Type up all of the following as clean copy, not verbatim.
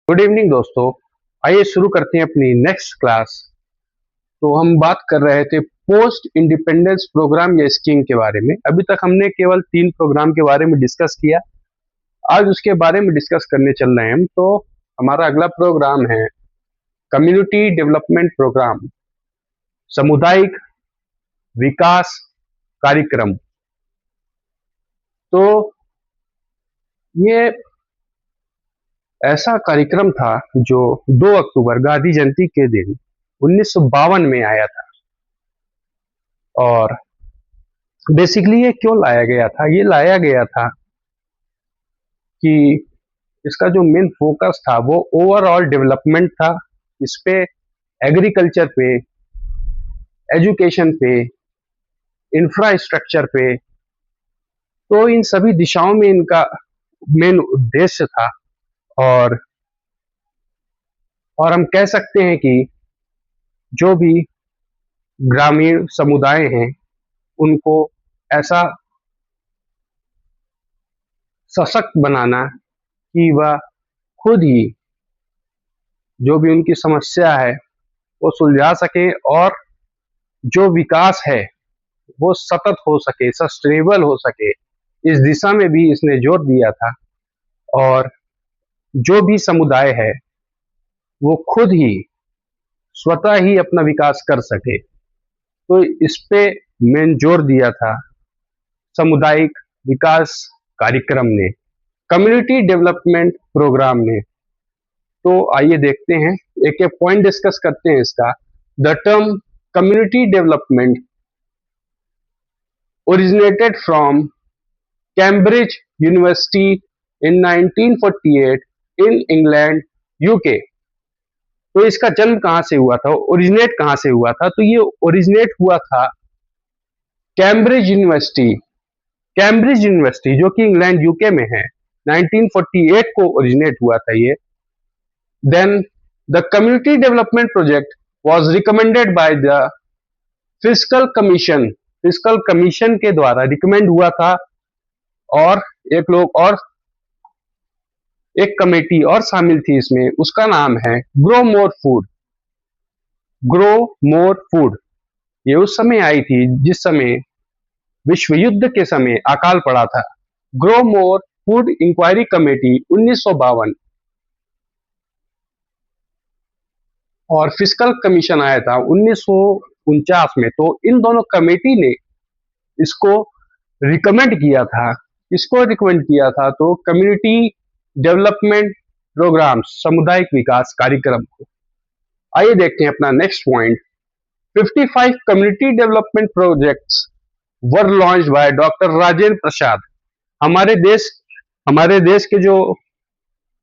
Good evening दोस्तों। आइए शुरू करते हैं अपनी नेक्स्ट क्लास। तो हम बात कर रहे थे पोस्ट इंडिपेंडेंस प्रोग्राम या स्कीम के बारे में। अभी तक हमने केवल 3 प्रोग्राम के बारे में डिस्कस किया। आज उसके बारे में डिस्कस करने चल रहे हैं हम। तो हमारा अगला प्रोग्राम है कम्युनिटी डेवलपमेंट प्रोग्राम, सामुदायिक विकास कार्यक्रम। तो ये ऐसा कार्यक्रम था जो 2 अक्टूबर गांधी जयंती के दिन 1952 में आया था। और बेसिकली ये क्यों लाया गया था? ये लाया गया था कि इसका जो मेन फोकस था वो ओवरऑल डेवलपमेंट था। इस पे एग्रीकल्चर पे, एजुकेशन पे, इंफ्रास्ट्रक्चर पे, तो इन सभी दिशाओं में इनका मेन उद्देश्य था। और हम कह सकते हैं कि जो भी ग्रामीण समुदाय हैं उनको ऐसा सशक्त बनाना कि वह खुद ही जो भी उनकी समस्या है वो सुलझा सके, और जो विकास है वो सतत हो सके, सस्टेनेबल हो सके। इस दिशा में भी इसने जोर दिया था। और जो भी समुदाय है वो खुद ही स्वतः ही अपना विकास कर सके, तो इस पे मेन जोर दिया था सामुदायिक विकास कार्यक्रम ने, कम्युनिटी डेवलपमेंट प्रोग्राम ने। तो आइए देखते हैं, एक एक पॉइंट डिस्कस करते हैं इसका। The term community development originated from Cambridge University in 1948 in England, UK। तो इसका जन्म कहां से हुआ था, ओरिजिनेट कहां से हुआ था? तो ये ओरिजिनेट हुआ था कैम्ब्रिज यूनिवर्सिटी। कैम्ब्रिज यूनिवर्सिटी जो कि इंग्लैंड यूके में है, 1948 को ओरिजिनेट हुआ था ये। Then the community development project was recommended by the fiscal commission. Fiscal commission के द्वारा रिकमेंड हुआ था। और एक कमेटी और शामिल थी इसमें, उसका नाम है grow more food. Grow more food ये उस समय आई थी जिस समय विश्व युद्ध के समय अकाल पड़ा था। Grow more food inquiry committee 1952 और फिस्कल कमीशन आया था 1949 में। तो इन दोनों कमेटी ने इसको रिकमेंड किया था। इसको रिकमेंड किया था तो कम्युनिटी डेवलपमेंट प्रोग्राम, सामुदायिक विकास कार्यक्रम को। आइए देखते हैं अपना next point. 55 community development projects were launched by doctor Rajendra Prasad. हमारे देश के जो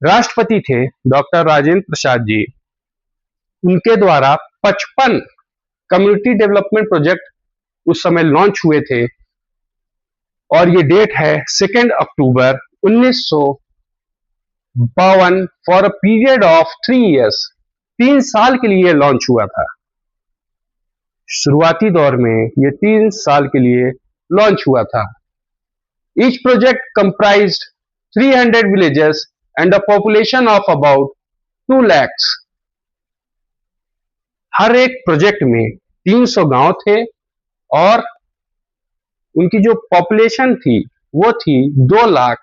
राष्ट्रपति थे डॉक्टर राजेंद्र प्रसाद जी, उनके द्वारा 55 कम्युनिटी डेवलपमेंट प्रोजेक्ट उस समय लॉन्च हुए थे। और ये डेट है 2 अक्टूबर 1952 for a period of 3 years. 3 साल के लिए लॉन्च हुआ था। शुरुआती दौर में ये 3 साल के लिए लॉन्च हुआ था। Each project comprised 300 villages and a population of about 2 lakhs। हर एक प्रोजेक्ट में 300 गांव थे और उनकी जो पॉपुलेशन थी वो थी 2 lakh,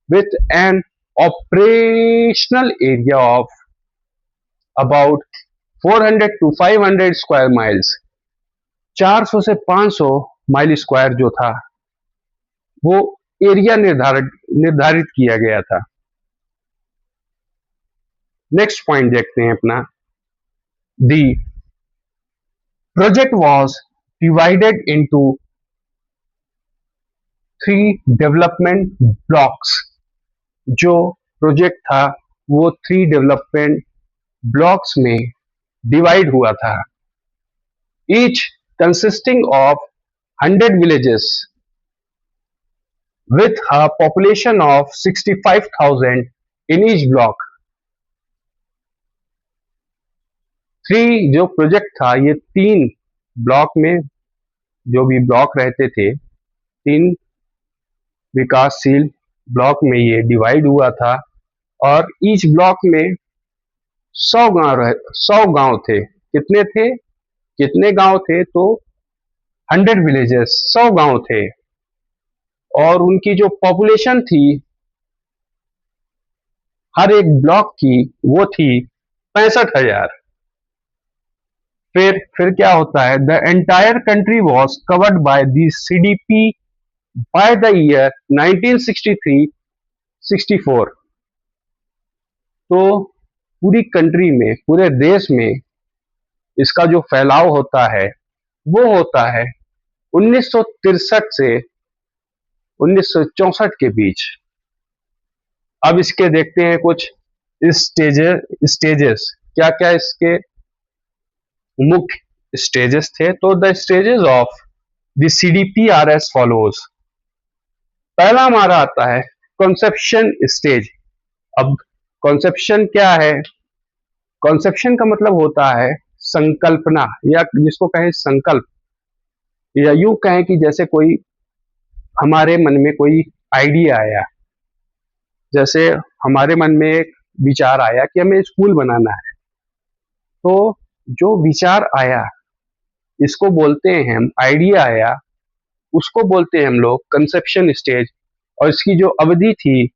with an operational area of about 400 to 500 square miles. 400 से 500 माइल स्क्वायर जो था वो एरिया निर्धारित किया गया था। नेक्स्ट पॉइंट देखते हैं अपना। The project was divided into 3 development blocks. जो प्रोजेक्ट था वो 3 डेवलपमेंट ब्लॉक्स में डिवाइड हुआ था। Each consisting of 100 villages with a population of 65,000 in each block। 3 जो प्रोजेक्ट था ये 3 ब्लॉक में, जो भी ब्लॉक रहते थे 3 विकासशील ब्लॉक में ये डिवाइड हुआ था। और ईच ब्लॉक में 100 गांव थे। कितने थे? कितने गांव थे? तो 100 विलेजेस, 100 गांव थे। और उनकी जो पॉपुलेशन थी हर एक ब्लॉक की, वो थी 65,000। फिर क्या होता है? The entire country was covered by the CDP by the year 1963-64। तो पूरी कंट्री में, पूरे देश में इसका जो फैलाव होता है वो होता है 1963 से 1964 के बीच। अब इसके देखते हैं कुछ स्टेजेस। क्या क्या इसके मुख्य स्टेजेस थे? तो the stages of the CDP are as follows. पहला हमारा आता है कॉन्सेप्शन स्टेज। अब कॉन्सेप्शन क्या है? कॉन्सेप्शन का मतलब होता है संकल्पना, या जिसको कहें संकल्प, या यूं कहें कि जैसे कोई हमारे मन में कोई आइडिया आया, जैसे हमारे मन में एक विचार आया कि हमें स्कूल बनाना है। तो जो विचार आया इसको बोलते हैं हम, आइडिया आया उसको बोलते हैं हम लोग कंसेप्शन स्टेज। और इसकी जो अवधि थी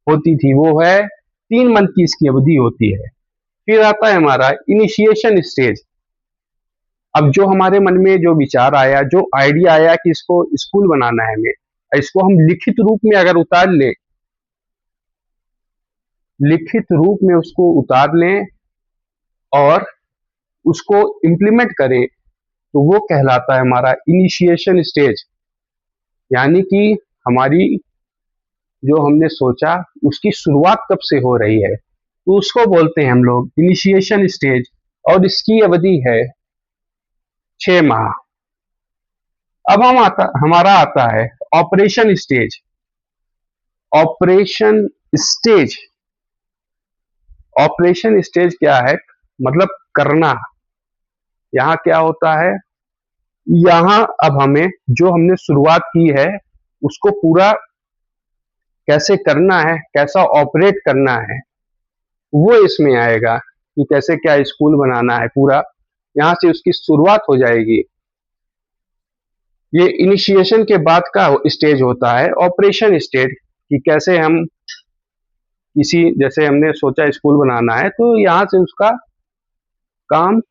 होती थी वो है 3 मंथ की इसकी अवधि होती है। फिर आता है हमारा इनिशिएशन स्टेज। अब जो हमारे मन में जो विचार आया, जो आइडिया आया कि इसको स्कूल बनाना है हमें, इसको हम लिखित रूप में अगर उतार लें, लिखित रूप में उसको उतार लें और उसको इम्प्लीमेंट करें, तो वो कहलाता है हमारा इनिशिएशन स्टेज। यानी कि हमारी जो हमने सोचा उसकी शुरुआत कब से हो रही है, तो उसको बोलते हैं हम लोग इनिशिएशन स्टेज। और इसकी अवधि है 6 माह। अब हमारा आता है operation stage. Operation stage, operation stage क्या है? मतलब करना। यहाँ क्या होता है? यहाँ अब हमें जो हमने शुरुआत की है उसको पूरा कैसे करना है, कैसा ऑपरेट करना है, वो इसमें आएगा कि कैसे क्या स्कूल बनाना है पूरा। यहाँ से उसकी शुरुआत हो जाएगी। ये इनिशिएशन के बाद का स्टेज होता है ऑपरेशन स्टेज, कि कैसे हम किसी, जैसे हमने सोचा स्कूल बनाना है तो यहाँ से उसका काम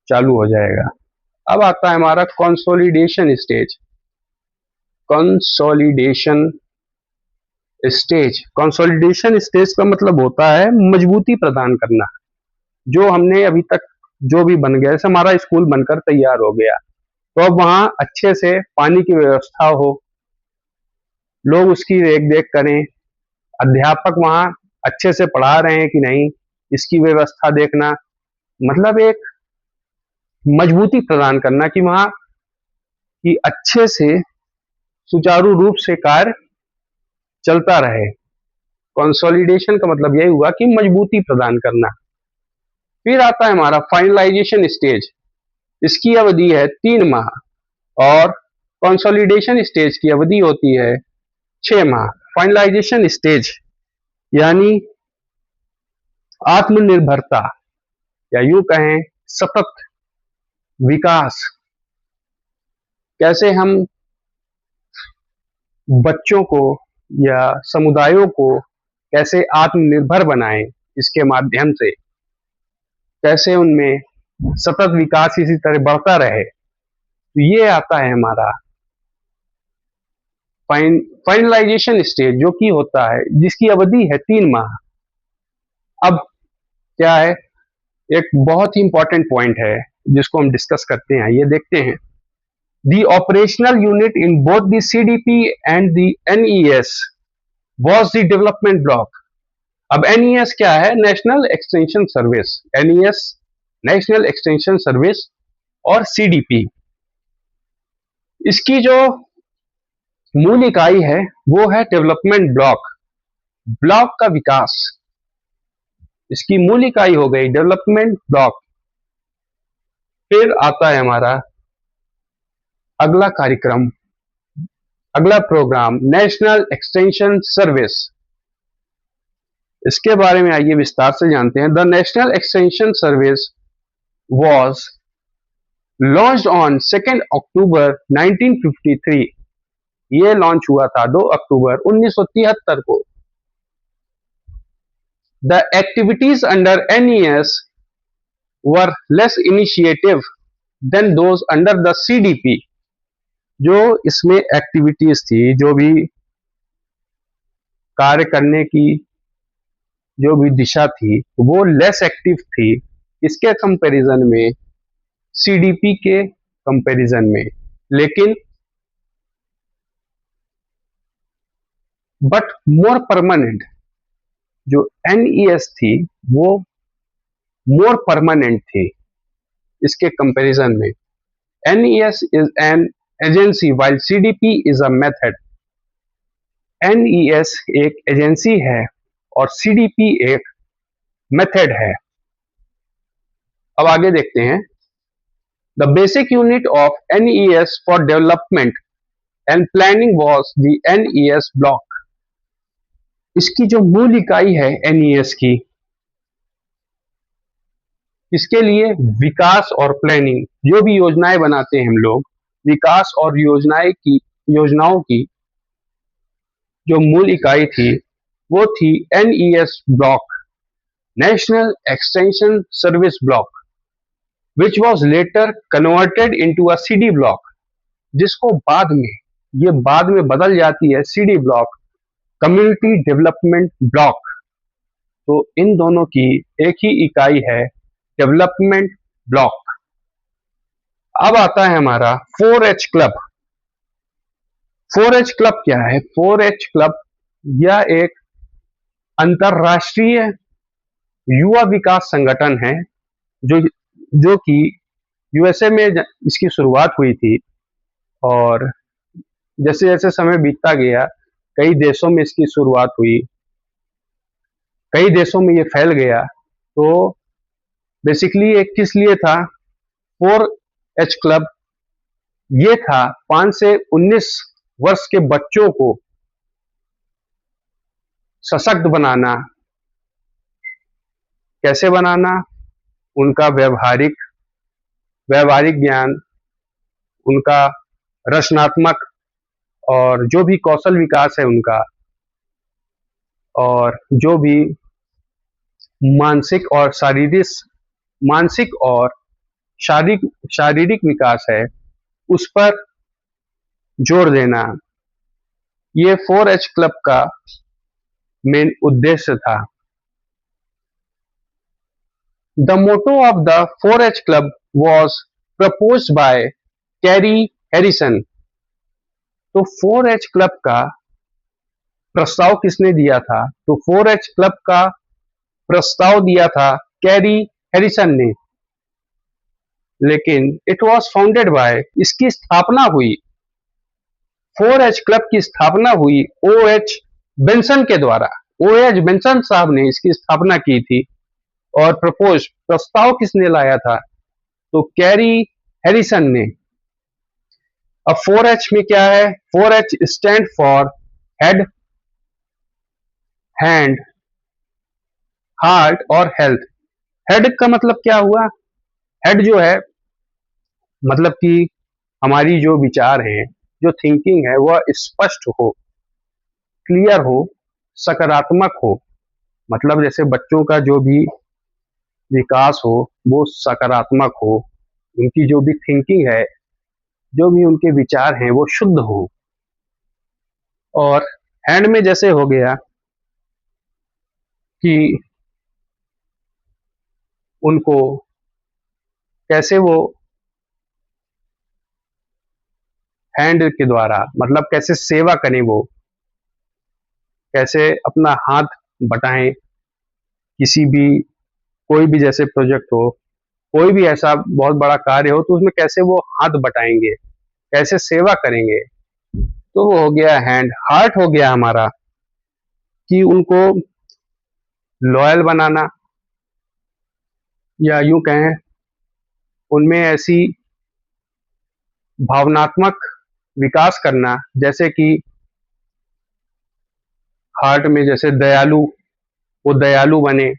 चालू हो जाएगा। अब आता है हमारा consolidation stage. Consolidation stage, consolidation stage का मतलब होता है मजबूती प्रदान करना। जो हमने अभी तक जो भी बन गया, जैसे हमारा स्कूल बनकर तैयार हो गया, तो अब वहां अच्छे से पानी की व्यवस्था हो, लोग उसकी देख देख करें, अध्यापक वहां अच्छे से पढ़ा रहे हैं कि नहीं, इसकी व्यवस्था देखना। मतलब एक मजबूती प्रदान करना कि वहां की अच्छे से सुचारू रूप से कार्य चलता रहे। कंसोलिडेशन का मतलब यही हुआ कि मजबूती प्रदान करना। फिर आता है हमारा फाइनलाइजेशन स्टेज। इसकी अवधि है 3 माह और कंसोलिडेशन स्टेज की अवधि होती है 6 माह। फाइनलाइजेशन स्टेज यानी आत्मनिर्भरता, या यूं कहें सतत विकास। कैसे हम बच्चों को या समुदायों को कैसे आत्मनिर्भर बनाएं, इसके माध्यम से कैसे उनमें सतत विकास इसी तरह बढ़ता रहे। तो ये आता है हमारा फाइनलाइजेशन स्टेज, जो कि होता है, जिसकी अवधि है 3 माह। अब क्या है, एक बहुत ही इंपॉर्टेंट पॉइंट है जिसको हम डिस्कस करते हैं, ये देखते हैं। The operational unit in both the CDP and the NES was the development block. अब NES क्या है? National extension service. NES national extension service और CDP, इसकी जो मूल इकाई है वो है डेवलपमेंट ब्लॉक। ब्लॉक का विकास, इसकी मूल इकाई हो गई डेवलपमेंट ब्लॉक। फिर आता है हमारा अगला कार्यक्रम, अगला प्रोग्राम नेशनल एक्सटेंशन सर्विस। इसके बारे में आइए विस्तार से जानते हैं। The national extension service was launched on 2 October 1953। ये लॉन्च हुआ था 2 अक्टूबर 1973 को। The activities under NES were less initiative than those under the CDP। जो इसमें एक्टिविटीज थी, जो भी कार्य करने की जो भी दिशा थी, वो लेस एक्टिव थी इसके कंपैरिजन में, CDP के कंपैरिजन में। लेकिन बट मोर परमानेंट, जो NES थी वो मोर परमानेंट थी इसके कंपैरिजन में। NES is an agency while CDP is a method. NES एक एजेंसी है और CDP एक मेथड है। अब आगे देखते हैं। The basic unit of NES for development and planning was the NES block. इसकी जो मूल इकाई है NES की, इसके लिए विकास और प्लानिंग, जो भी योजनाएं बनाते हैं हम लोग, विकास और योजनाओं की जो मूल इकाई थी वो थी NES block, national extension service block, which was later converted into a CD block, जिसको बाद में बदल जाती है CD block, community development block. तो इन दोनों की एक ही इकाई है, डेवलपमेंट ब्लॉक। अब आता है हमारा 4H क्लब। 4H क्लब क्या है? 4H क्लब यह एक अंतरराष्ट्रीय युवा विकास संगठन है, जो जो कि USA में इसकी शुरुआत हुई थी, और जैसे जैसे समय बीतता गया कई देशों में इसकी शुरुआत हुई, कई देशों में ये फैल गया। तो बेसिकली एक किस लिए था 4H क्लब? ये था 5 से 19 वर्ष के बच्चों को सशक्त बनाना। कैसे बनाना? उनका व्यवहारिक ज्ञान, उनका रचनात्मक और जो भी कौशल विकास है उनका, और जो भी मानसिक और शारीरिक विकास है उस पर जोर देना, ये 4H क्लब का मेन उद्देश्य था। The motto of the 4H club was proposed by Carrie Harrison. तो 4H क्लब का प्रस्ताव किसने दिया था? तो 4H क्लब का प्रस्ताव दिया था कैरी हैरिसन ने। लेकिन इट वॉज फाउंडेड बाय, इसकी स्थापना हुई, 4H क्लब की स्थापना हुई OH बेंसन के द्वारा। OH बेंसन साहब ने इसकी स्थापना की थी। और प्रस्ताव किसने लाया था? तो कैरी हैरिसन ने। अब 4H में क्या है? 4H stand for head, hand, heart और हेल्थ। हेड का मतलब क्या हुआ? हेड जो है मतलब कि हमारी जो विचार है, जो थिंकिंग है, वह स्पष्ट हो, क्लियर हो, सकारात्मक हो। मतलब जैसे बच्चों का जो भी विकास हो वो सकारात्मक हो, उनकी जो भी थिंकिंग है, जो भी उनके विचार हैं वो शुद्ध हो। और हैंड में जैसे हो गया कि उनको कैसे वो हैंड के द्वारा मतलब कैसे सेवा करें, वो कैसे अपना हाथ बटाएं, किसी भी कोई भी जैसे प्रोजेक्ट हो, कोई भी ऐसा बहुत बड़ा कार्य हो तो उसमें कैसे वो हाथ बटाएंगे, कैसे सेवा करेंगे। तो वो हो गया हैंड। हार्ट हो गया हमारा कि उनको लॉयल बनाना, या यूं कहें उनमें ऐसी भावनात्मक विकास करना, जैसे कि हार्ट में जैसे दयालु वो दयालु बने।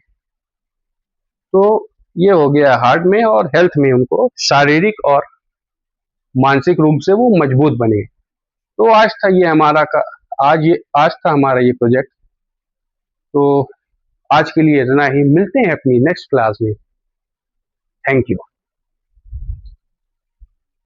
तो ये हो गया हार्ट में, और हेल्थ में उनको शारीरिक और मानसिक रूप से वो मजबूत बने। तो आज था हमारा ये प्रोजेक्ट। तो आज के लिए इतना ही, मिलते हैं अपनी नेक्स्ट क्लास में। Thank you.